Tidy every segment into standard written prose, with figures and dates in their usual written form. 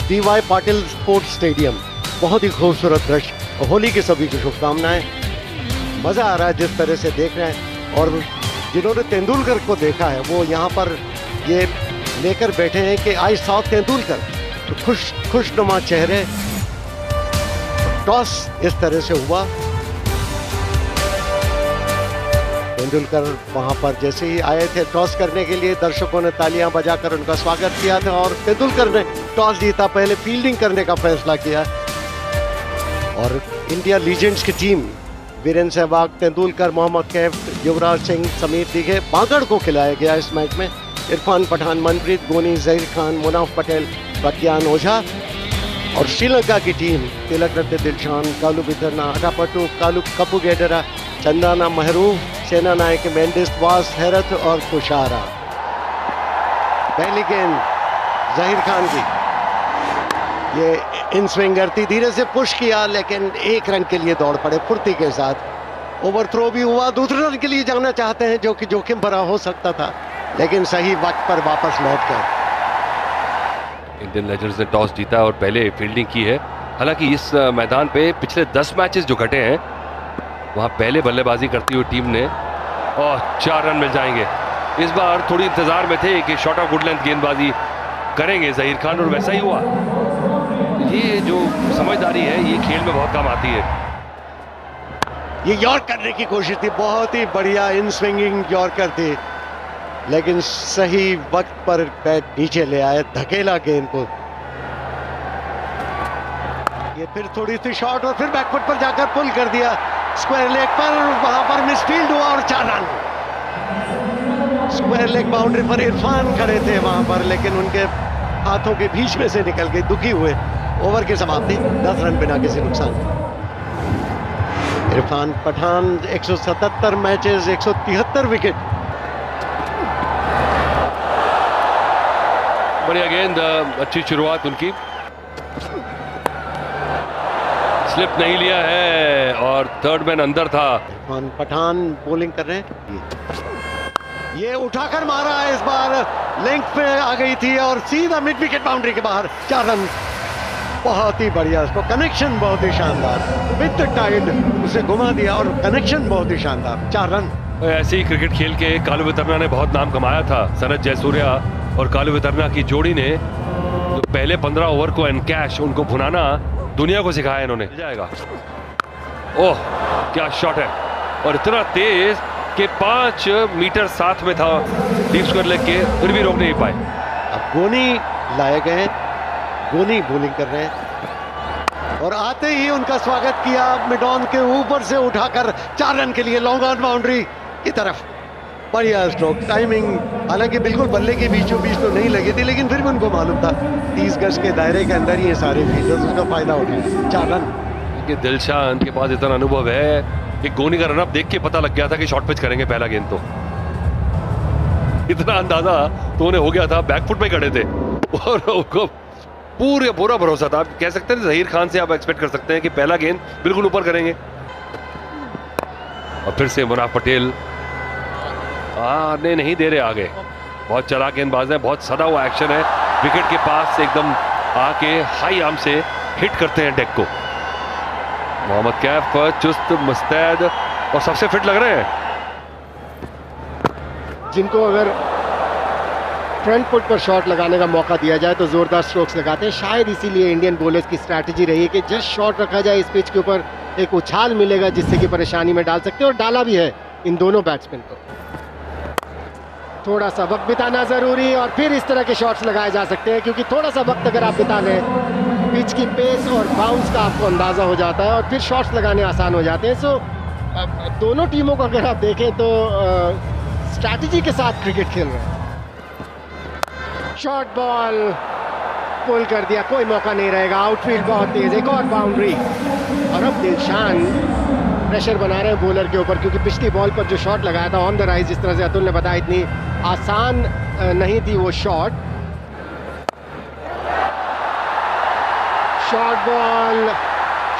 DY Patil sports stadium. बहुत ही खूबसूरत दृश्य। होली की सभी की शुभकामनाएं। मजा आ रहा है जिस तरह से देख रहे हैं, और जिन्होंने तेंदुलकर को देखा है वो यहाँ पर ये लेकर बैठे हैं कि आई सॉ तेंदुलकर, तो खुशनुमा चेहरे। टॉस इस तरह से हुआ, तेंदुलकर वहां पर जैसे ही आए थे टॉस करने के लिए, दर्शकों ने तालियां बजाकर उनका स्वागत किया था और तेंदुलकर ने टॉस जीता, पहले फील्डिंग करने का फैसला किया। और इंडिया लीजेंड्स की टीम वीरेंद्र सहवाग, तेंदुलकर, मोहम्मद कैफ, युवराज सिंह समेत दिखे बागड़ को खिलाया गया इस मैच में। इरफान पठान, मनप्रीत गोनी, जहीर खान, मुनाफ पटेल, प्रज्ञान ओझा। और श्रीलंका की टीम तिलक रत्न दिलशान, कालू बिथरना, अटापट्टू, कालू कपुगेडरा, चंदाना महरूफ, सेना नायक मेंडिस, वास, हैरत और कुशारा। पहली गेंद जहीर खान की, ये इन स्विंगर थी, धीरे से पुश किया लेकिन 1 रन के लिए दौड़ पड़े फुर्ती के साथ। ओवर थ्रो भी हुआ, दूसरे रन के लिए जाना चाहते हैं जो कि जोखिम भरा हो सकता था, लेकिन सही वक्त पर वापस लौट गए। इंडियन लेजेंड्स ने टॉस जीता और पहले फील्डिंग की है। हालांकि इस मैदान पे पिछले 10 मैचेस जो घटे हैं वहां पहले बल्लेबाजी करती हुई टीम ने और 4 रन मिल जाएंगे। इस बार थोड़ी इंतजार में थे कि शॉर्ट ऑफ गुड लेंथ गेंदबाजी करेंगे जहीर खान, और वैसा ही हुआ। ये जो समझदारी है ये खेल में बहुत काम आती है। ये यॉर्क करने की कोशिश थी, बहुत ही बढ़िया इन स्विंगिंग यॉर्कर थी, लेकिन सही वक्त पर बैट नीचे ले आए, धकेला गेंद को। ये फिर थोड़ी सी शॉट और फिर बैकफुट पर जाकर पुल कर दिया स्क्वायर लेग पर, वहां पर मिसफील्ड हुआ और 4 रन। स्क्वायर लेग बाउंड्री पर इरफान खड़े थे वहां पर, लेकिन उनके हाथों के बीच में से निकल गई, दुखी हुए। ओवर की समाप्ति, 10 रन बिना किसी नुकसान। Irfan Pathan 177 matches, 173 wicket. बढ़िया गेंद, अच्छी शुरुआत उनकी। स्लिप नहीं लिया है और थर्ड मैन अंदर था। इरफान पठान बॉलिंग कर रहे हैं, ये उठाकर मारा है, इस बार लेंथ पे आ गई थी और सीधा मिड विकेट बाउंड्री के बाहर। 4 रन, बहुत ही बढ़िया। इसको कनेक्शन बहुत ही शानदार, विद द टाइड उसे घुमा दिया और कनेक्शन बहुत ही शानदार। 4 रन। ऐसे ही क्रिकेट खेल के कालू वितरना ने बहुत नाम कमाया था। सनत जयसूर्या और कालू वितरना की जोड़ी ने जो पहले 15 ओवर को एनकैश उनको भुनाना दुनिया को सिखाया इन्होंने। जाएगा, ओह क्या शॉट है, और इतना तेज कि 5 मीटर साथ में था डीप स्क्वायर लेग के, फिर भी रोक नहीं पाए। अब गोनी लाए गए, गोनी बॉलिंग कर रहे हैं और आते ही उनका स्वागत किया मिड ऑन के ऊपर से उठाकर 4 रन के लिए लॉन्ग ऑन बाउंड्री की तरफ। बढ़िया स्ट्रोक, टाइमिंग, हालांकि बिल्कुल बल्ले के बीचों बीच तो नहीं लगी थी, लेकिन फिर भी उनको मालूम था 30 गज के दायरे के अंदर ही सारे फील्डर्स उसका फायदा उठाए। 4 रन। कि दिलशान के पास इतना अनुभव है कि गोनी का रनअप देख के पता लग गया था कि शॉर्ट पिच करेंगे पहला गेंद, तो इतना अंदाजा तो उन्हें हो गया था, बैकफुट में खड़े थे और उनको पूरा भरोसा था। आप कह सकते हैं जहीर खान से आप एक्सपेक्ट कर सकते हैं कि पहला गेंद बिल्कुल ऊपर करेंगे। और फिर से मुनाफ पटेल आने नहीं दे रहे आगे, बहुत चालाक गेंदबाज है, बहुत सदा हुआ एक्शन है, विकेट के पास एकदम आके हाई आर्म से हिट करते हैं डेक को। मोहम्मद कैफ चुस्त मुस्तैद और सबसे फिट लग रहे हैं। जिनको अगर फ्रंट फुट पर शॉट लगाने का मौका दिया जाए तो जोरदार स्ट्रोक्स लगाते हैं। शायद इसीलिए इंडियन बॉलर्स की स्ट्रैटेजी रही है कि जस्ट शॉट रखा जाए, इस पिच के ऊपर एक उछाल मिलेगा जिससे कि परेशानी में डाल सकते हैं, और डाला भी है इन दोनों बैट्समैन को। थोड़ा सा वक्त बिताना जरूरी, और फिर इस तरह के शॉट्स लगाए जा सकते हैं, क्योंकि थोड़ा सा वक्त अगर आप बिता लें, पिच की पेस और बाउंस का आपको अंदाजा हो जाता है और फिर शॉट्स लगाने आसान हो जाते हैं। सो दोनों टीमों को अगर आप देखें तो स्ट्रैटेजी के साथ क्रिकेट खेल रहे हैं। शॉर्ट बॉल पुल कर दिया, कोई मौका नहीं रहेगा, आउटफील्ड बहुत तेज, एक और बाउंड्री। और अब दिलशान प्रेशर बना रहे हैं बॉलर के ऊपर, क्योंकि पिछली बॉल पर जो शॉट लगाया था ऑन द राइज, जिस तरह से अतुल ने बताया, इतनी आसान नहीं थी वो शॉट। शॉर्ट बॉल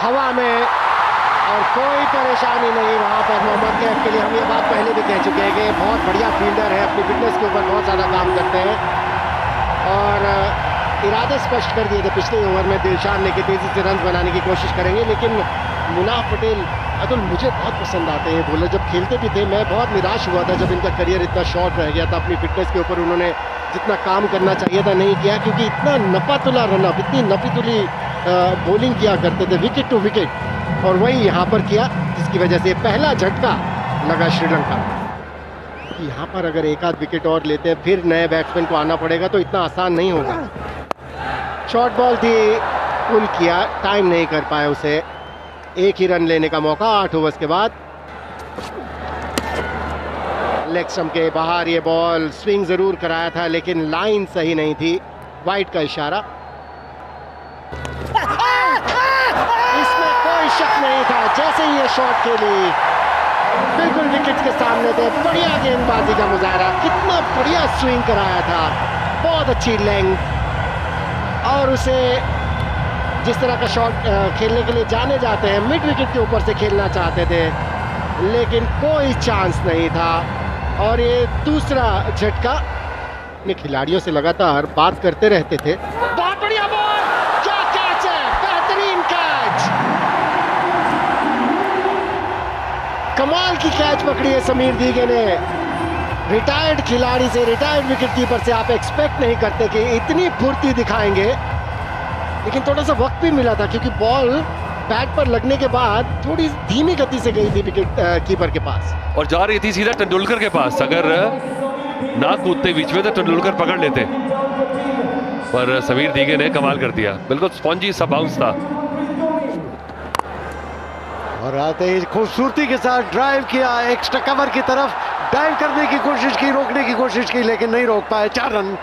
हवा में और कोई परेशानी नहीं वहां पर मोहम्मद कैफ के लिए। हम ये बात पहले भी कह चुके हैं कि बहुत बढ़िया फील्डर है, अपनी फिटनेस के ऊपर बहुत ज़्यादा काम करते हैं और इरादे स्पष्ट कर दिए थे पिछले ओवर में, दिलशान लेके तेजी से रन बनाने की कोशिश करेंगे, लेकिन मुनाफ पटेल अतुल मुझे बहुत पसंद आते हैं बॉलर। जब खेलते भी थे मैं बहुत निराश हुआ था जब इनका करियर इतना शॉर्ट रह गया था। अपनी फिटनेस के ऊपर उन्होंने जितना काम करना चाहिए था नहीं किया, क्योंकि इतना नपातुला रनअप, इतनी नपीतुली बॉलिंग किया करते थे विकेट टू विकेट, और वही यहाँ पर किया, जिसकी वजह से पहला झटका लगा श्रीलंका। यहाँ पर अगर एक आध विकेट और लेते हैं फिर नए बैट्समैन को आना पड़ेगा, तो इतना आसान नहीं होगा। शॉर्ट बॉल थी, पुल किया, टाइम नहीं कर पाए उसे, एक ही रन लेने का मौका 8 ओवर्स के बाद। लेग स्टंप के बाहर ये बॉल, स्विंग जरूर कराया था लेकिन लाइन सही नहीं थी, वाइड का इशारा। इसमें कोई शक नहीं था, जैसे ही ये शॉट खेली बिल्कुल विकेट के सामने थे। बढ़िया गेंदबाजी का मुजाहरा, कितना बढ़िया स्विंग कराया था, बहुत अच्छी लेंथ, और उसे जिस तरह का शॉट खेलने के लिए जाने जाते हैं, मिड विकेट के ऊपर से खेलना चाहते थे लेकिन कोई चांस नहीं था। और ये दूसरा झटका, अपने खिलाड़ियों से लगातार बात करते रहते थे। बहुत बढ़िया बॉल, क्या कैच है, बेहतरीन कैच, कमाल की कैच पकड़ी है समीर दीगे ने। रिटायर्ड खिलाड़ी से, रिटायर्ड विकेटकीपर से आप एक्सपेक्ट नहीं करते कि इतनी फुर्ती दिखाएंगे, लेकिन थोड़ा सा वक्त भी मिला था क्योंकि बॉल बैट पर लगने के बाद थोड़ी धीमी गति से गई थी विकेट कीपर के पास, और जा रही थी सीधा तेंदुलकर के पास। अगर ना कूदते बीच में तो तेंदुलकर पकड़ लेते, पर समीर दीगे ने कमाल कर दिया, बिल्कुल स्पॉन्जी सा बाउंस था। और आते ही खूबसूरती के साथ ड्राइव किया, एक्स्ट्रा कवर की तरफ डाइव करने की कोशिश की, रोकने की कोशिश की लेकिन नहीं रोक पाए। 4 रन।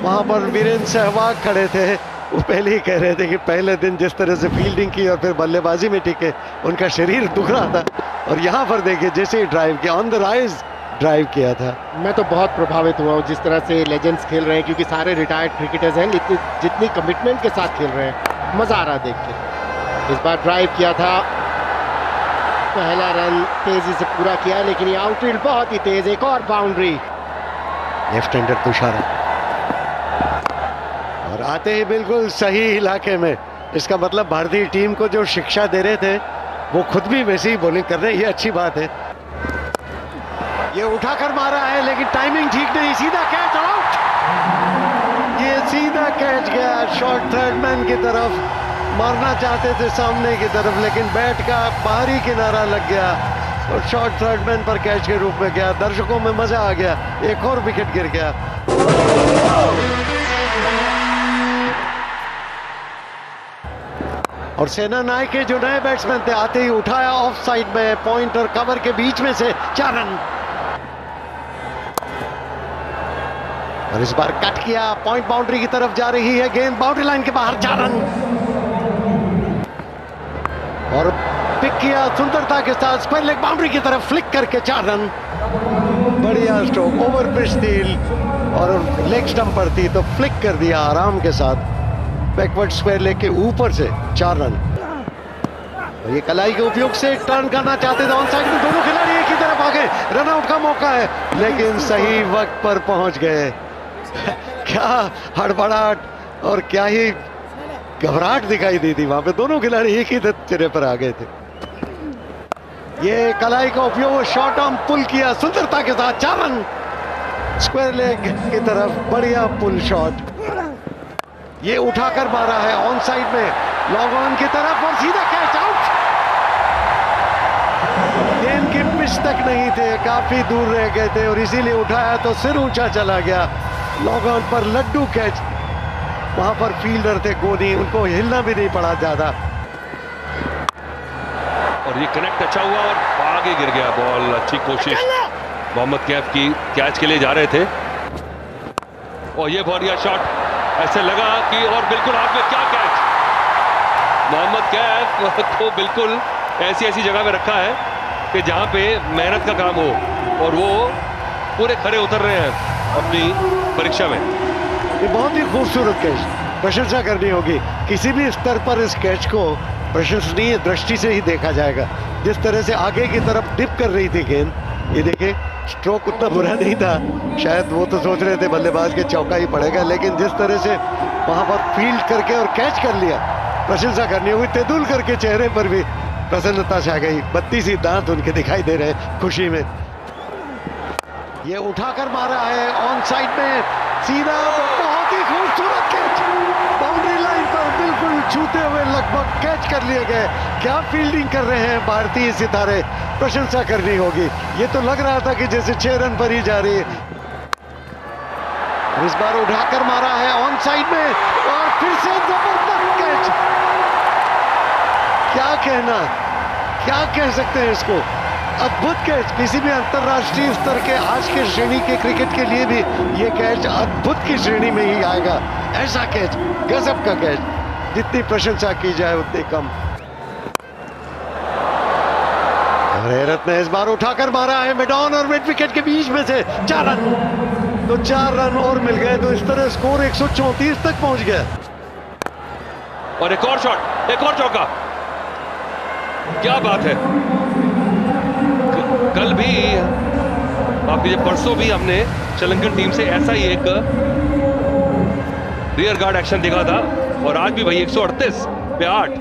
वहां पर वीरेंद्र सहवाग खड़े थे, वो पहले ही कह रहे थे कि पहले दिन जिस तरह से फील्डिंग की और फिर बल्लेबाजी में टिके, उनका शरीर दुख रहा था, और यहाँ पर देखिए जैसे ही ड्राइव किया, ऑन द राइज ड्राइव किया था। मैं तो बहुत प्रभावित हुआ हूँ जिस तरह से लेजेंड्स खेल रहे हैं, क्योंकि सारे रिटायर्ड क्रिकेटर्स हैं, जितनी कमिटमेंट के साथ खेल रहे हैं, मजा आ रहा देख के। इस बार ड्राइव किया था, पहला रन तेजी से पूरा किया, लेकिन ये आउटफील्ड बहुत ही तेज, एक और बाउंड्री। लेफ्ट हैंडर तुषारा, और आते ही बिल्कुल सही इलाके में। इसका मतलब भारतीय टीम को जो शिक्षा दे रहे थे वो खुद भी वैसे ही बॉलिंग कर रहे हैं, ये अच्छी बात है। ये उठाकर मारा है लेकिन टाइमिंग ठीक नहीं, सीधा कैच, आउट। ये सीधा कैच गया शॉर्ट थर्ड मैन की तरफ, मारना चाहते थे सामने की तरफ लेकिन बैट का बाहरी किनारा लग गया और शॉर्ट थर्ड मैन पर कैच के रूप में गया। दर्शकों में मजा आ गया, एक और विकेट गिर गया। और सेना नायक के जो नए बैट्समैन थे, आते ही उठाया ऑफ साइड में, पॉइंट और कवर के बीच में से 4 रन। और इस बार कट किया, पॉइंट बाउंड्री की तरफ जा रही है गेंद, बाउंड्री लाइन के बाहर, 4 रन। और पिक किया सुंदरता के साथ, स्क्वायर लेग बाउंड्री की तरफ फ्लिक करके 4 रन। बढ़िया स्ट्रोक, ओवर पिच थी और लेग स्टंप पर थी तो फ्लिक कर दिया आराम के साथ, बैकवर्ड स्क्वायर लेग के ऊपर से 4 रन। और ये कलाई के उपयोग से टर्न करना चाहते थे, ऑन साइड में दोनों खिलाड़ी एक ही तरफ आ गए, रनआउट का मौका है लेकिन सही वक्त पर पहुंच गए। क्या हड़बड़ाहट और क्या ही घबराहट दिखाई दी थी वहां पे, दोनों खिलाड़ी एक ही सिरे पर आ गए थे। ये कलाई का उपयोग, शॉर्ट आर्म पुल किया सुंदरता के साथ, 4 रन। स्क्वायर लेग की तरफ बढ़िया पुल शॉट, ये उठाकर मारा है ऑन साइड में, लॉन्ग ऑन की तरफ और सीधा कैच, आउट। गेंद की पिच तक नहीं थे, काफी दूर रह गए थे और इसीलिए उठाया तो सिर ऊंचा चला गया। लॉन्ग ऑन पर लड्डू कैच, वहां पर फील्डर थे गोनी, उनको हिलना भी नहीं पड़ा ज्यादा। और ये कनेक्ट अच्छा हुआ और आगे गिर गया बॉल, अच्छी कोशिश मोहम्मद कैफ की, कैच के लिए जा रहे थे और ये बढ़िया शॉट, ऐसे लगा कि और बिल्कुल हाथ में, क्या कैच। मोहम्मद कैफ को बिल्कुल ऐसी जगह पे रखा है कि जहां पे मेहनत का काम हो और वो पूरे खरे उतर रहे हैं अपनी परीक्षा में। ये बहुत ही खूबसूरत कैच, प्रशंसा करनी होगी, किसी भी स्तर पर इस कैच को प्रशंसनीय दृष्टि से ही देखा जाएगा। जिस तरह से आगे की तरफ डिप कर रही थी गेंद, ये देखिए स्ट्रोक उतना बुरा नहीं था, शायद वो तो सोच रहे थे बल्लेबाज के चौका ही पड़ेगा, लेकिन जिस तरह से वहां पर फील्ड करके और कैच कर लिया, प्रशंसा करनी होगी। तेंदुलकर के चेहरे पर भी प्रसन्नता छा गई, 32 दांत उनके दिखाई दे रहे हैं खुशी में। ये उठाकर मारा है ऑन साइड में, सीधा, बहुत ही खूबसूरत कैच, बाउंड्री लाइन पर बिल्कुल छूते हुए लगभग कैच कर लिए गए। क्या फील्डिंग कर रहे हैं भारतीय सितारे, प्रशंसा करनी होगी। ये तो लग रहा था कि जैसे 6 रन पर ही जा रही है। इस बार उठाकर मारा है ऑन साइड में और फिर से जबरदस्त कैच। क्या कहना, क्या कह सकते हैं इसको, अद्भुत कैच। किसी भी अंतरराष्ट्रीय स्तर के आज के श्रेणी के क्रिकेट के लिए भी ये कैच अद्भुत की श्रेणी में ही आएगा। ऐसा कैच, गजब का कैच, जितनी प्रशंसा की जाए उतनी कम। और हैरत ने इस बार उठाकर मारा है मिड ऑन और मिड विकेट के बीच में से 4 रन, तो 4 रन और मिल गए, तो इस तरह स्कोर 134 तक पहुंच गया। और एक और शॉट, एक और चौका, क्या बात है। कल भी आप कीजिए, परसों भी हमने श्रीलंकन टीम से ऐसा ही एक रियर गार्ड एक्शन देखा था, और आज भी भाई 138 पे 8।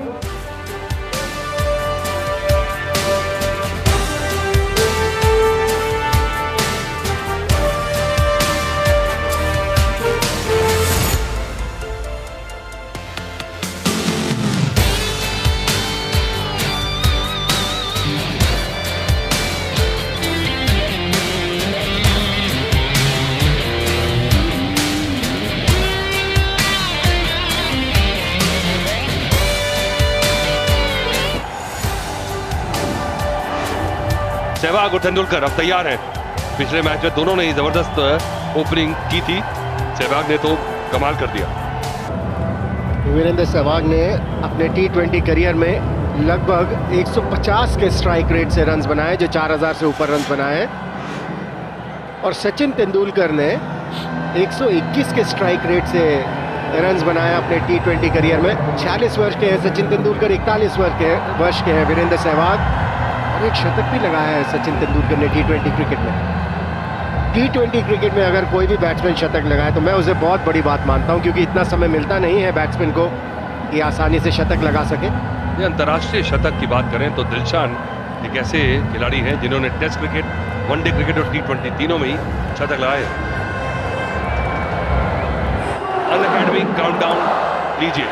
सहवाग और तेंदुलकर अब तैयार हैं। पिछले मैच में दोनों ने ही जबरदस्त ओपनिंग की थी। सहवाग ने तो कमाल कर दिया। वीरेंद्र सहवाग ने अपने T20 करियर में लगभग 150 के स्ट्राइक रेट से रन्स बनाए, जो 4000 से ऊपर रन्स बनाए, और सचिन तेंदुलकर ने 121 के स्ट्राइक रेट से रन्स बनाया अपने T20 करियर में। 46 वर्ष के हैं सचिन तेंदुलकर, 41 वर्ष के हैं वीरेंद्र सहवाग, और एक शतक भी लगाया है सचिन तेंदुलकर ने T20 क्रिकेट में। T20 क्रिकेट में अगर कोई भी बैट्समैन शतक लगाए तो मैं उसे बहुत बड़ी बात मानता हूं, क्योंकि इतना समय मिलता नहीं है बैट्समैन को कि आसानी से शतक लगा सके। ये अंतर्राष्ट्रीय शतक की बात करें तो दिलशान एक ऐसे खिलाड़ी हैं जिन्होंने टेस्ट क्रिकेट, वनडे क्रिकेट और T20 तीनों में ही शतक लगाए। अनअकैडमी काउंटडाउन लीजिए।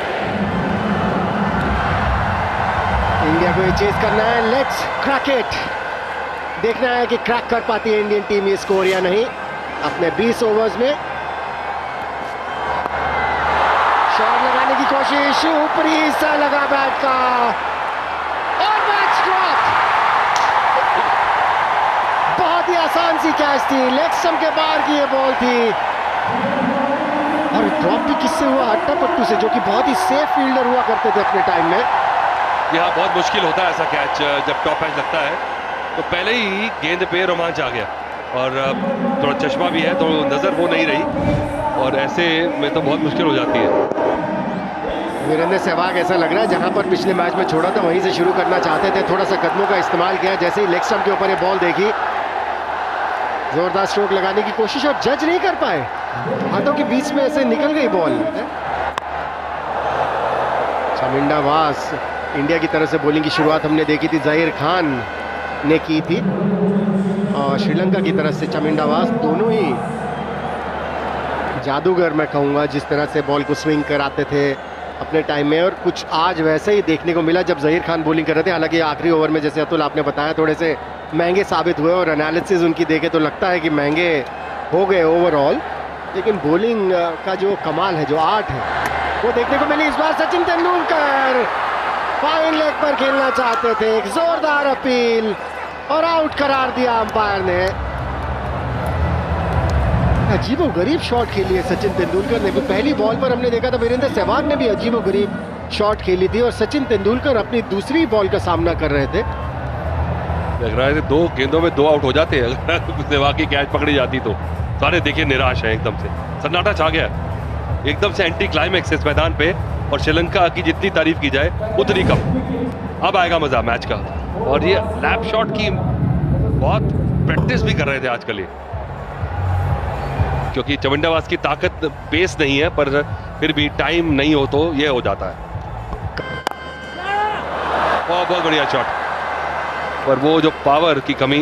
इंडिया को ये चेज करना है, लेट्स क्रैक इट। देखना है कि क्रैक कर पाती है इंडियन टीम ये स्कोर या नहीं। अपने 20 ओवर्स में शॉट लगाने की कोशिश, ऊपरी हिस्सा लगा बैट का और मैच ड्रॉप। बहुत ही आसान सी कैच थी, लेग स्टंप के बाहर की ये बॉल थी, और ड्रॉप भी किससे हुआ? अट्टा पट्टू से, जो कि बहुत ही सेफ फील्डर हुआ करते थे अपने टाइम में। यहाँ बहुत मुश्किल होता है ऐसा कैच, जब टॉप एज लगता है तो पहले ही गेंद पे रोमांच आ गया, और थोड़ा चश्मा भी है तो नजर वो नहीं रही, और ऐसे में तो बहुत मुश्किल हो जाती है। वीरेंद्र सहवाग ऐसा लग रहा है जहां पर पिछले मैच में छोड़ा था वहीं से शुरू करना चाहते थे। थोड़ा सा कदमों का इस्तेमाल किया, जैसे ही लेग स्टंप के ऊपर ये बॉल देखी, जोरदार स्ट्रोक लगाने की कोशिश और जज नहीं कर पाए, हाथों के बीच में ऐसे निकल गई बॉल। चमिंडा वास, इंडिया की तरफ से बॉलिंग की शुरुआत हमने देखी थी, जहीर खान ने की थी, और श्रीलंका की तरफ से चमिंडा वास, दोनों ही जादूगर मैं कहूँगा, जिस तरह से बॉल को स्विंग कराते थे अपने टाइम में। और कुछ आज वैसे ही देखने को मिला जब जहीर खान बॉलिंग कर रहे थे। हालांकि आखिरी ओवर में, जैसे अतुल आपने बताया, थोड़े से महंगे साबित हुए, और एनालिसिस उनकी देखे तो लगता है कि महंगे हो गए ओवरऑल, लेकिन बॉलिंग का जो कमाल है, जो आर्ट है, वो देखने को मिली इस बार। सचिन तेंदुलकर फाइन लेग पर खेलना चाहते थे, एक जोरदार अपील और आउट करार दिया अंपायर ने। अजीबोगरीब शॉट खेली है सचिन तेंदुलकर ने भी। पहली बॉल पर हमने देखा था वीरेंद्र सहवाग ने भी अजीबोगरीब शॉट खेली थी, और सचिन तेंदुलकर अपनी दूसरी बॉल का सामना कर रहे थे। लग रहा है 2 गेंदों में 2 आउट हो जाते हैं अगर सहवाग की कैच पकड़ी जाती तो। सारे देखिए निराश है, एकदम से सन्नाटा छा गया, एकदम से एंटी क्लाइमैक्स इस मैदान पे, और श्रीलंका की जितनी तारीफ की जाए उतनी कम। अब आएगा मजा मैच का। और ये लैप शॉट की बहुत प्रैक्टिस भी कर रहे थे आजकल ये, क्योंकि चमुंडावास की ताकत पेस नहीं है, पर फिर भी टाइम नहीं हो तो ये हो जाता है। बहुत बढ़िया शॉट, पर वो जो पावर की कमी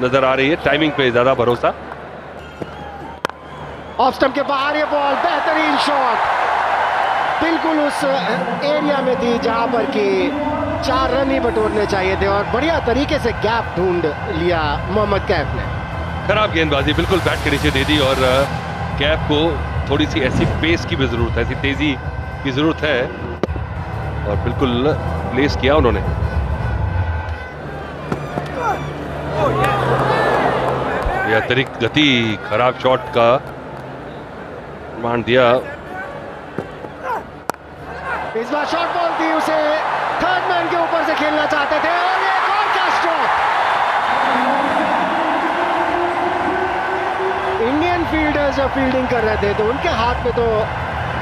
नजर आ रही है, टाइमिंग पे ज्यादा भरोसा। ऑफ स्टंप के बाहर ये बॉल, बेहतरीन शॉट, बिल्कुल उस एरिया में थी जहां पर कि 4 रन ही बटोरने चाहिए थे और बढ़िया तरीके से गैप ढूंढ लिया मोहम्मद कैफ ने। खराब गेंदबाजी, बिल्कुल बैट के नीचे दे दी और कैफ को थोड़ी सी ऐसी पेस की भी जरूरत है, ऐसी तेजी की जरूरत है, और बिल्कुल प्लेस किया उन्होंने। यह अतिरिक्त गति खराब शॉट का मान दिया। इस बार शॉर्ट बॉल थी, उसे थर्ड मैन के ऊपर से खेलना चाहते थे और एक और कैच ड्रॉप। इंडियन फील्डर्स जब फील्डिंग कर रहे थे तो उनके हाथ में तो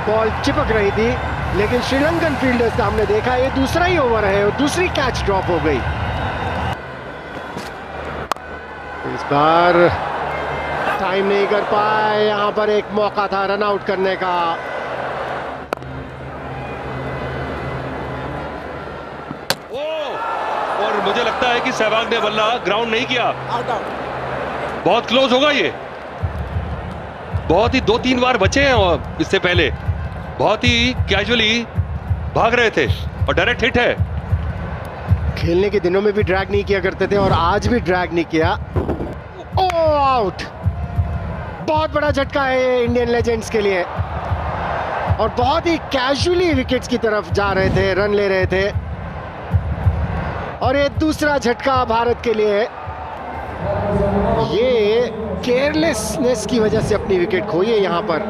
बॉल चिपक रही थी, लेकिन श्रीलंकन फील्डर्स का हमने देखा ये दूसरा ही ओवर है और दूसरी कैच ड्रॉप हो गई। इस बार टाइम नहीं कर पाए, यहां पर एक मौका था रन आउट करने का। और मुझे लगता है कि सहवाग ने बल्ला ग्राउंड नहीं किया, बहुत क्लोज होगा ये, बहुत ही 2-3 बार बचे हैं और इससे पहले बहुत ही कैजुअली भाग रहे थे और डायरेक्ट हिट है। खेलने के दिनों में भी ड्रैग नहीं किया करते थे और आज भी ड्रैग नहीं किया। ओ आउट, बहुत बड़ा झटका है ये इंडियन लेजेंड्स के लिए और बहुत ही कैजुअली विकेट्स की तरफ जा रहे थे, रन ले रहे थे और ये दूसरा झटका भारत के लिए। ये केयरलेसनेस की वजह से अपनी विकेट खोई है यहां पर।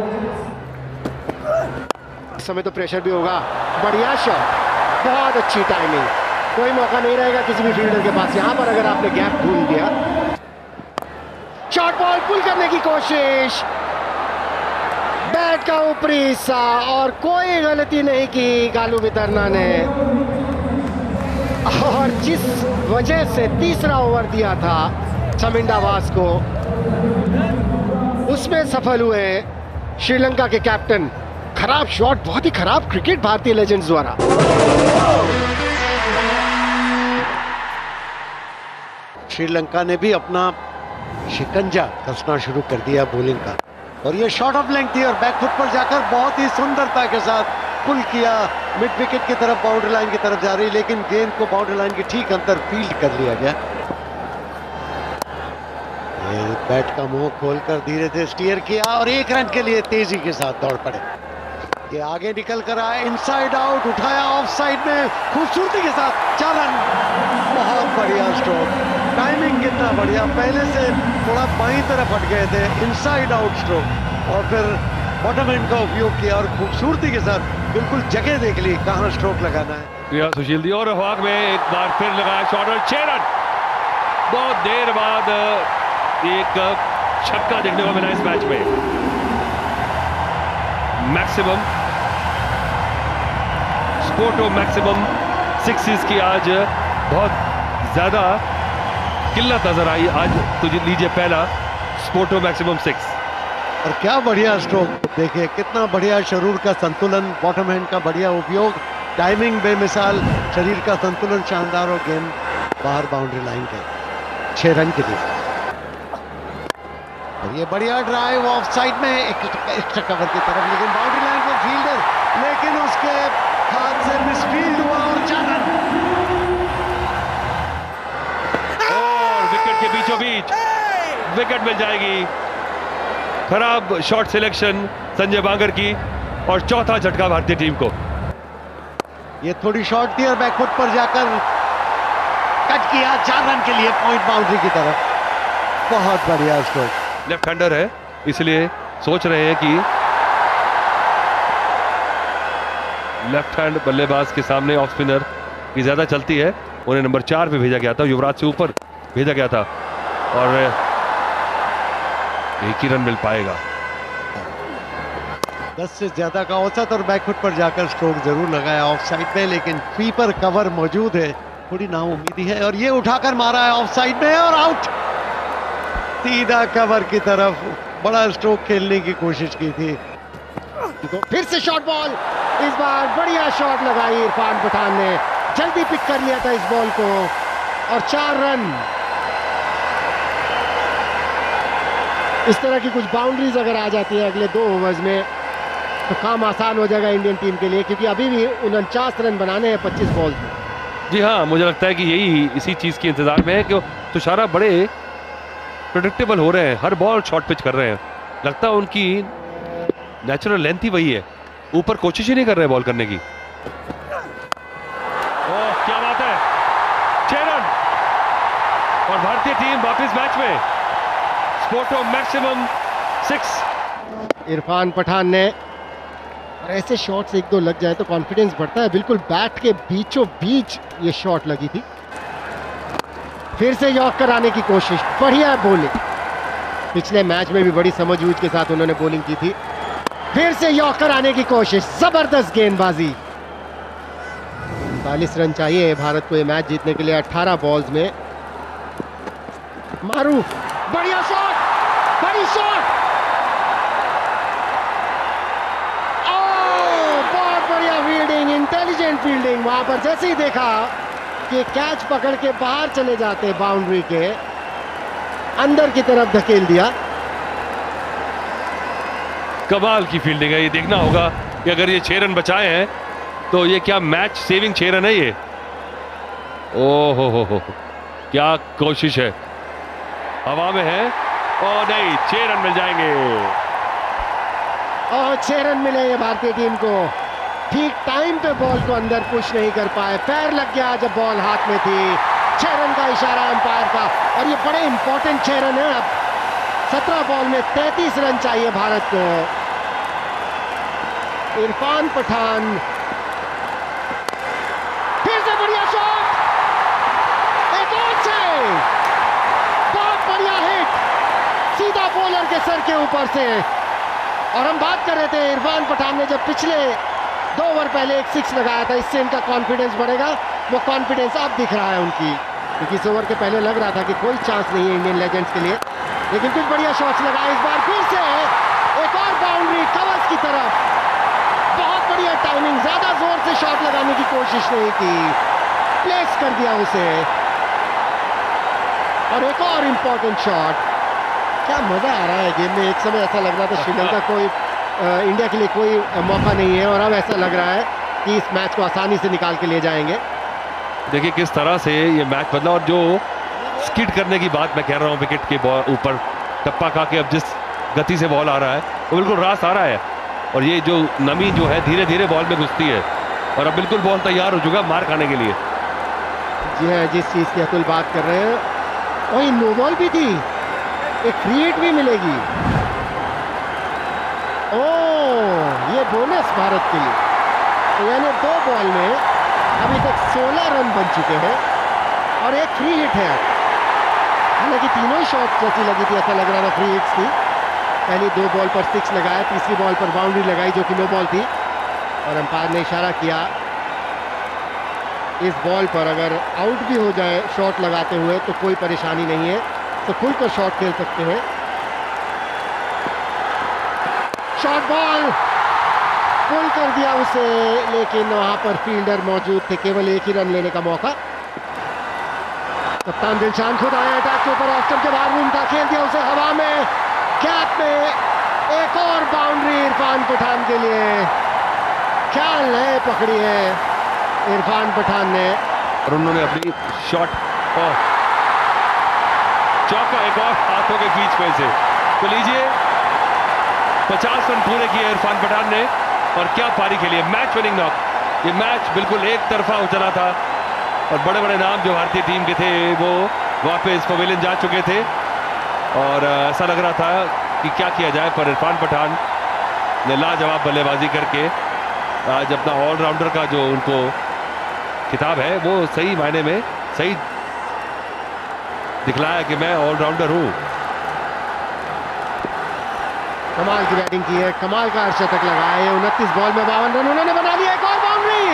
इस समय तो प्रेशर भी होगा। बढ़िया शॉट, बहुत अच्छी टाइमिंग, कोई मौका नहीं रहेगा किसी भी फील्डर के पास यहां पर अगर आपने गैप ढूंढ दिया। शॉर्ट बॉल पुल करने की कोशिश, बैट का ऊपरी हिस्सा और कोई गलती नहीं की गालू वितरना ने, और जिस वजह से तीसरा ओवर दिया था चमुंडावास को उसमें सफल हुए श्रीलंका के कैप्टन। खराब शॉट, बहुत ही खराब क्रिकेट भारतीय लेजेंड्स द्वारा। श्रीलंका ने भी अपना शिकंजा कसना शुरू कर दिया बॉलिंग का, और ये शॉट ऑफ लेंथ थी और बैक फुट पर जाकर बहुत ही सुंदरता के साथ पुल किया, मिड विकेट की तरफ, बाउंड्री लाइन की तरफ जा रही, लेकिन गेंद को बाउंड्री लाइन के ठीक अंदर फील्ड कर लिया गया। ये बैट का मुंह खोलकर धीरे धीरे स्टीयर किया और 1 रन के लिए तेजी के साथ दौड़ पड़े। ये आगे निकल कर आया, इनसाइड आउट, उठाया ऑफ साइड में खूबसूरती के साथ, 4 रन। बहुत बढ़िया स्ट्रोक, टाइमिंग कितना बढ़िया, पहले से थोड़ा बाईं तरफ हट गए थे, इनसाइड आउट स्ट्रोक, और फिर बॉटम एंड का उपयोग किया और खूबसूरती के साथ बिल्कुल जगह देख ली कहां स्ट्रोक लगाना है। सुशील दी और हवाग में एक बार फिर लगाया शॉट और 6 रन। बहुत देर बाद एक छक्का देखने को मिला इस मैच में। मैक्सिमम स्पोर्टो मैक्सिमम 6 की आज बहुत ज्यादा किल्लत नजर आई। आज तुझे लीजिए पहला स्पोर्टो मैक्सिमम 6, और क्या बढ़िया स्ट्रोक, देखिए कितना बढ़िया शरीर का संतुलन, बॉटम हैंड का बढ़िया उपयोग, टाइमिंग बेमिसाल, शरीर का संतुलन शानदार और गेंद बाहर बाउंड्री लाइन के 6 रन के लिए। और ये बढ़िया ड्राइव ऑफ साइड में एक्स्ट्रा कवर की तरफ, लेकिन बाउंड्री लाइन पर फील्डर, लेकिन उसके हाथ से मिसफील्ड हुआ और 4 रन। और विकेट के बीचों बीच विकेट मिल जाएगी। खराब शॉट सिलेक्शन संजय बांगर की और चौथा झटका भारतीय टीम को। ये थोड़ी शॉर्ट थी और बैकफुट पर जाकर कट किया, 4 रन के लिए पॉइंट बाउंड्री की तरफ। बहुत बढ़िया स्ट्रोक। लेफ्ट हैंडर है, इसलिए सोच रहे हैं कि लेफ्ट हैंड बल्लेबाज के सामने ऑफ स्पिनर की ज्यादा चलती है। उन्हें नंबर 4 पे भेजा गया था, युवराज से ऊपर भेजा गया था और 1 ही रन मिल पाएगा। 10 से ज्यादा का औसत और बैकफुट पर जाकर स्ट्रोक जरूर लगाया ऑफ साइड में, लेकिन फी पर कवर मौजूद है, थोड़ी नाउम्मीदी है, और ये उठाकर मारा है ऑफ साइड में और आउट। सीधा कवर की तरफ बड़ा स्ट्रोक खेलने की कोशिश की थी। फिर से शॉर्ट बॉल, इस बार बढ़िया शॉट लगाई इरफान पठान ने, जल्दी पिक कर लिया था इस बॉल को और 4 रन। इस तरह की कुछ बाउंड्रीज अगर आ जाती है अगले 2 ओवर्स में तो काम आसान हो जाएगा इंडियन टीम के लिए, क्योंकि अभी भी 49 रन बनाने हैं 25 बॉल्स में। जी हाँ, मुझे लगता है कि यही इसी चीज़ के इंतजार में है कि तुषारा बड़े प्रेडिक्टेबल हो रहे हैं, हर बॉल शॉर्ट पिच कर रहे हैं। लगता है उनकी नेचुरल लेंथ ही वही है, ऊपर कोशिश ही नहीं कर रहे बॉल करने की। ओह क्या बात है, 6 रन और भारतीय टीम वापस मैच में। स्पोर्टो मैक्सिमम 6। इरफान पठान ने, और ऐसे शॉट्स 1-2 लग जाए तो कॉन्फिडेंस बढ़ता है। बिल्कुल बैट के बीचों बीच ये शॉट लगी थी। फिर से यॉर्कर आने की कोशिश, बढ़िया बॉलिंग। पिछले मैच में भी बड़ी समझबूझ के साथ उन्होंने बॉलिंग की थी। फिर से यॉर्कर आने की कोशिश, जबरदस्त गेंदबाजी। 39 रन चाहिए भारत को ये मैच जीतने के लिए 18 बॉल्स में। मारूफ, बढ़िया शॉट, बड़ी शॉट, बहुत बढ़िया फील्डिंग, इंटेलिजेंट फील्डिंग। वहां पर जैसे ही देखा कि कैच पकड़ के बाहर चले जाते बाउंड्री के, अंदर की तरफ धकेल दिया। कमाल की फील्डिंग है, ये देखना होगा कि अगर ये 6 रन बचाए हैं तो ये क्या मैच सेविंग 6 रन है ये। ओ हो, क्या कोशिश है, हवा में है और नहीं, 6 रन मिल जाएंगे। और 6 रन मिले ये भारतीय टीम को। ठीक टाइम पे बॉल को अंदर पुश नहीं कर पाए, पैर लग गया जब बॉल हाथ में थी। 6 रन का इशारा अंपायर का, और ये बड़े इंपॉर्टेंट 6 रन है। अब 17 बॉल में 33 रन चाहिए भारत को। इरफान पठान, फिर से बढ़िया शॉट, एक और छह, बहुत बढ़िया हिट, सीधा बॉलर के सर के ऊपर से। और हम बात कर रहे थे इरफान पठान ने जब पिछले 2 ओवर पहले एक 6 लगाया था, इससे इनका कॉन्फिडेंस बढ़ेगा। वो कॉन्फिडेंस अब दिख रहा है उनकी, क्योंकि इस ओवर के पहले लग रहा था कि कोई चांस नहीं है इंडियन लेजेंड्स के लिए, लेकिन कुछ बढ़िया शॉट्स लगाए। इस बार फिर से एक और बाउंड्री कवर्स की तरफ, बहुत बढ़िया टाइमिंग, ज्यादा जोर से शॉट लगाने की कोशिश नहीं की, प्लेस कर दिया उसे। और एक और इंपॉर्टेंट शॉट, क्या मजा आ रहा है गेम में। एक समय ऐसा लग रहा था श्रीलंका कोई इंडिया के लिए कोई मौका नहीं है, और अब ऐसा लग रहा है कि इस मैच को आसानी से निकाल के ले जाएंगे। देखिए किस तरह से ये मैच बदला, और जो स्किड करने की बात मैं कह रहा हूँ, विकेट के ऊपर टप्पा खा के अब जिस गति से बॉल आ रहा है वो बिल्कुल रास आ रहा है, और ये जो नमी जो है धीरे धीरे बॉल में घुसती है, और अब बिल्कुल बॉल तैयार हो चुका मार खाने के लिए। जी हाँ, जिस चीज़ की अतुल बात कर रहे हैं, वही नो बॉल भी थी, एक फ्री हिट भी मिलेगी। ओह, ये बोनस भारत के लिए। तो यानी 2 बॉल में अभी तक 16 रन बन चुके हैं और एक फ्री हिट है। हालांकि तीनों ही शॉट जैसी लगी थी, ऐसा लग रहा था फ्री हिट्स थी। पहली 2 बॉल पर 6 लगाया, तीसरी बॉल पर बाउंड्री लगाई जो कि नो बॉल थी, और अंपायर ने इशारा किया इस बॉल पर अगर आउट भी हो जाए शॉट लगाते हुए तो कोई परेशानी नहीं है, तो खुलकर शॉट खेल सकते हैं। शॉट बॉल पुल कर दिया उसे, लेकिन वहां पर फील्डर मौजूद थे, केवल एक ही रन लेने का मौका। कप्तान दिलशान खुद आया अटैक के ऊपर, ऑफ के बाहर रूम था, खेल दिया उसे हवा में, कैप में। एक और बाउंड्री इरफान पठान के लिए, क्या लय पकड़ी है इरफान पठान ने, और उन्होंने अपनी शॉट चौका एक और हाथों के बीच में से, तो लीजिए 50 रन पूरे किए इरफान पठान ने, और क्या पारी खेली है, मैच विनिंग नॉक। ये मैच बिल्कुल एक तरफा हो चला था, और बड़े बड़े नाम जो भारतीय टीम के थे वो वापस पवेलियन जा चुके थे, और ऐसा लग रहा था कि क्या किया जाए, पर इरफान पठान ने लाजवाब बल्लेबाजी करके आज अपना ऑलराउंडर का जो उनको खिताब है वो सही मायने में सही दिखलाया कि मैं ऑलराउंडर हूं। कमाल की बैटिंग की है, कमाल का अर्धशतक लगाया है। 29 बॉल में 52 रन उन्होंने बना लिया, एक और बाउंड्री,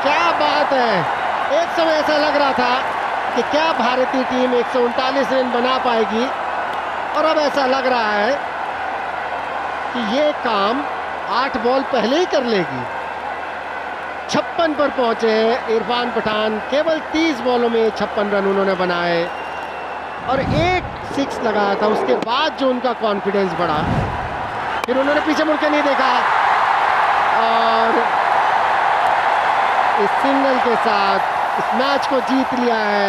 क्या बात है। एक समय ऐसा लग रहा था कि क्या भारतीय टीम 139 रन बना पाएगी, और अब ऐसा लग रहा है कि ये काम 8 बॉल पहले ही कर लेगी। 56 पर पहुंचे इरफान पठान, केवल 30 बॉलों में 56 रन उन्होंने बनाए और एक 6 लगाया था। उसके बाद जो उनका कॉन्फिडेंस बढ़ा, फिर उन्होंने पीछे मुड़ के नहीं देखा और इस सिंगल के साथ इस मैच को जीत लिया है।